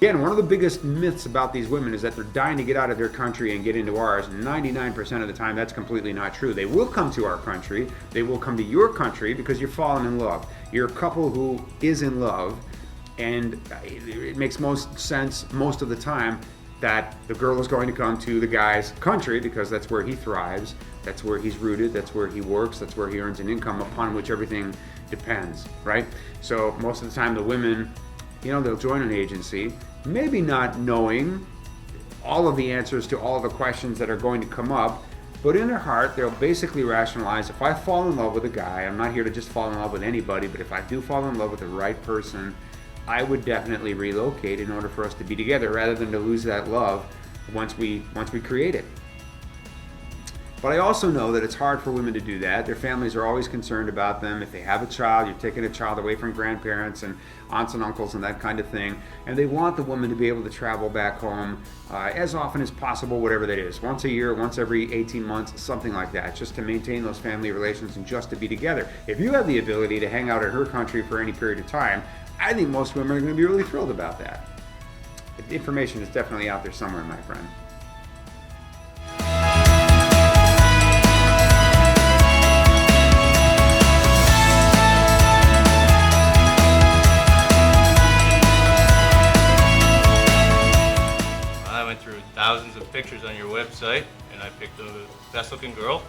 Again, one of the biggest myths about these women is that they're dying to get out of their country and get into ours. 99% of the time, that's completely not true. They will come to our country. They will come to your country because you're falling in love. You're a couple who is in love, and it makes most sense most of the time that the girl is going to come to the guy's country because that's where he thrives, that's where he's rooted, that's where he works, that's where he earns an income upon which everything depends, right? So most of the time the women, they'll join an agency, maybe not knowing all of the answers to all of the questions that are going to come up, but in their heart, they'll basically rationalize, if I fall in love with a guy, I'm not here to just fall in love with anybody, but if I do fall in love with the right person, I would definitely relocate in order for us to be together rather than to lose that love once we create it. But I also know that it's hard for women to do that. Their families are always concerned about them. If they have a child, you're taking a child away from grandparents and aunts and uncles and that kind of thing. And they want the woman to be able to travel back home as often as possible, whatever that is. Once a year, once every 18 months, something like that, just to maintain those family relations and just to be together. If you have the ability to hang out in her country for any period of time, I think most women are going to be really thrilled about that. The information is definitely out there somewhere, my friend. I went through thousands of pictures on your website, and I picked the best looking girl.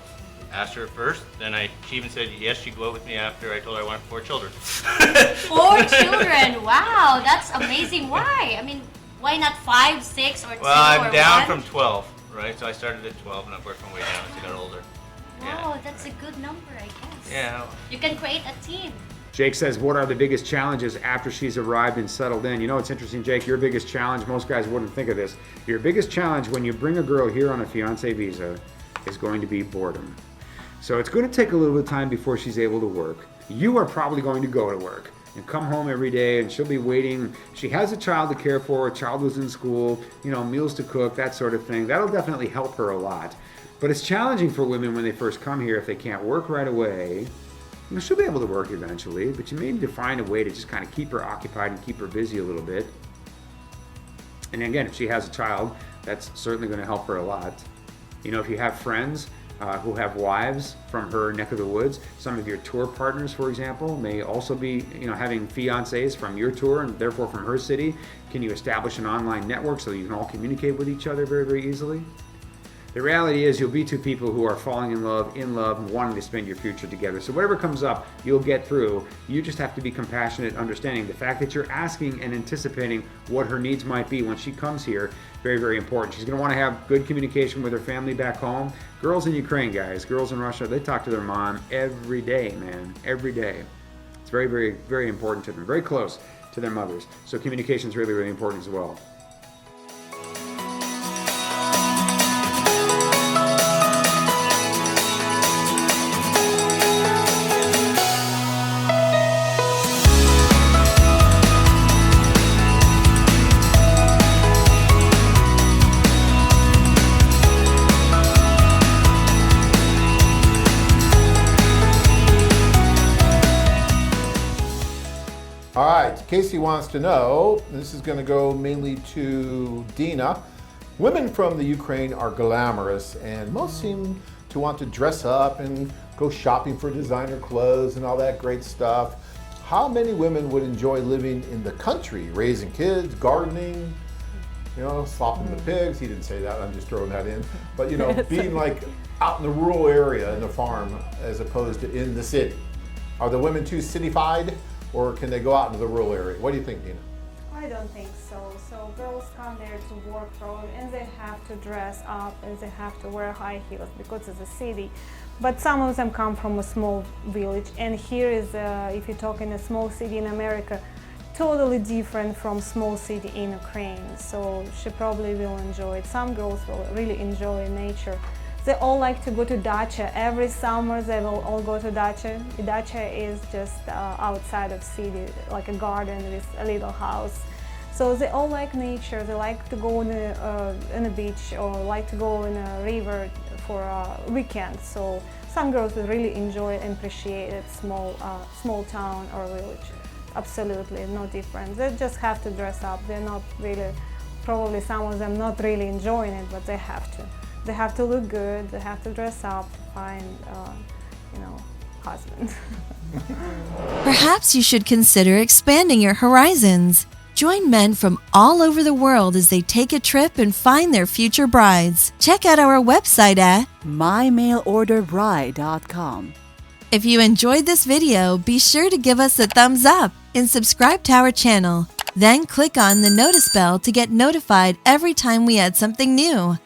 Asked her first, then she even said yes, she'd go out with me after I told her I wanted 4 children. 4 children, wow, that's amazing. Why? I mean, why not 5, 6, or 2 Well, I'm or down 1? from 12, right? So I started at 12 and I've worked my way down as I got older. Wow, that's a good number, I guess. Yeah. You can create a team. Jake says, what are the biggest challenges after she's arrived and settled in? It's interesting, Jake, your biggest challenge, most guys wouldn't think of this. Your biggest challenge when you bring a girl here on a fiancé visa is going to be boredom. So it's going to take a little bit of time before she's able to work. You are probably going to go to work and come home every day, and she'll be waiting. She has a child to care for, a child who's in school, meals to cook, that sort of thing. That'll definitely help her a lot. But it's challenging for women when they first come here if they can't work right away. She'll be able to work eventually, but you may need to find a way to just kind of keep her occupied and keep her busy a little bit. And again, if she has a child, that's certainly going to help her a lot. If you have friends who have wives from her neck of the woods, some of your tour partners, for example, may also be having fiancés from your tour and therefore from her city. Can you establish an online network so you can all communicate with each other very, very easily? The reality is you'll be 2 people who are falling in love, and wanting to spend your future together. So whatever comes up, you'll get through. You just have to be compassionate, understanding the fact that you're asking and anticipating what her needs might be when she comes here. Very, very important. She's going to want to have good communication with her family back home. Girls in Ukraine, guys, girls in Russia, they talk to their mom every day, man, every day. It's very, very, very important to them, very close to their mothers. So communication is really, really important as well. All right, Casey wants to know, this is going to go mainly to Dina. Women from the Ukraine are glamorous, and most seem to want to dress up and go shopping for designer clothes and all that great stuff. How many women would enjoy living in the country, raising kids, gardening, slopping the pigs? He didn't say that, I'm just throwing that in. But, being like out in the rural area in the farm as opposed to in the city. Are the women too cityfied? Or can they go out into the rural area? What do you think, Dina? I don't think so. So girls come there to work probably, and they have to dress up and they have to wear high heels because it's a city. But some of them come from a small village, and here is, if you're talking a small city in America, totally different from small city in Ukraine. So she probably will enjoy it. Some girls will really enjoy nature. They all like to go to dacha. Every summer they will all go to dacha. The dacha is just outside of city, like a garden with a little house. So they all like nature. They like to go in a beach or like to go in a river for a weekend. So some girls will really enjoy and appreciate a small town or village. absolutely no difference. They just have to dress up. They're not really, probably some of them not really enjoying it, but they have to. They have to look good. They have to dress up to find, husband. Perhaps you should consider expanding your horizons. Join men from all over the world as they take a trip and find their future brides. Check out our website at mymailorderbride.com. If you enjoyed this video, be sure to give us a thumbs up and subscribe to our channel. Then click on the notice bell to get notified every time we add something new.